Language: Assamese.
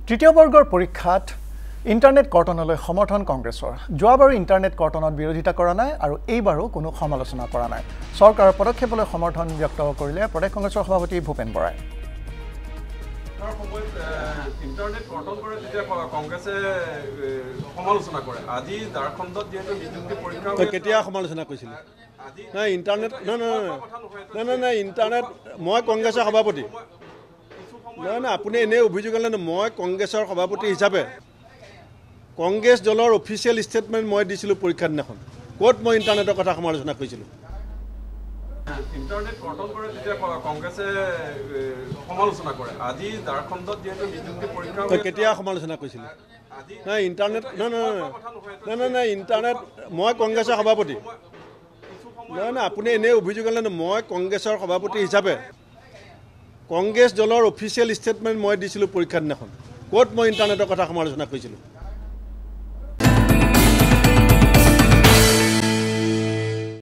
তৃতীয় বৰ্গৰ পৰীক্ষাত ইণ্টাৰনেট কৰ্তনলৈ সমৰ্থন কংগ্ৰেছৰ যোৱাবাৰ ইণ্টাৰনেট কৰ্তনত বিৰোধিতা কৰা নাই আৰু এইবাৰো কোনো সমালোচনা কৰা নাই চৰকাৰৰ পদক্ষেপলৈ সমৰ্থন ব্যক্ত কৰিলে প্ৰদেশ কংগ্ৰেছৰ সভাপতি ভূপেন বৰাই ইণ্টাৰনেট কৰ্তন কৰে যেতিয়া কংগ্ৰেছে সমালোচনা কৰে আজি ঝাৰখণ্ডত যেহেতু নিযুক্তি পৰীক্ষা কেতিয়া সমালোচনা কৰিছিল নাই ইণ্টাৰনেট নাই ইণ্টাৰনেট মই কংগ্ৰেছৰ সভাপতি নাই আপুনি এনে অভিযোগ আনিলে মই কংগ্ৰেছৰ সভাপতি হিচাপে কংগ্ৰেছ দলৰ অফিচিয়েল ষ্টেটমেণ্ট মই দিছিলোঁ পৰীক্ষা দিনাখন ক'ত মই ইণ্টাৰনেটৰ কথা সমালোচনা কৰিছিলোঁ ইণ্টাৰনেট কৰ্তন কৰে যেতিয়া কংগ্ৰেছে সমালোচনা কৰে আজি ঝাৰখণ্ডত যেহেতু নিযুক্তি পৰীক্ষা কেতিয়া সমালোচনা কৰিছিল নাই ইণ্টাৰনেট নাই ইণ্টাৰনেট মই কংগ্ৰেছৰ সভাপতি নাই আপুনি এনে অভিযোগ আনিলে মই কংগ্ৰেছৰ সভাপতি হিচাপে কংগ্ৰেছ দলৰ অফিচিয়েল ষ্টেটমেণ্ট মই দিছিলোঁ পৰীক্ষা দিনাখন ক'ত মই ইণ্টাৰনেটৰ কথা সমালোচনা কৰিছিলোঁ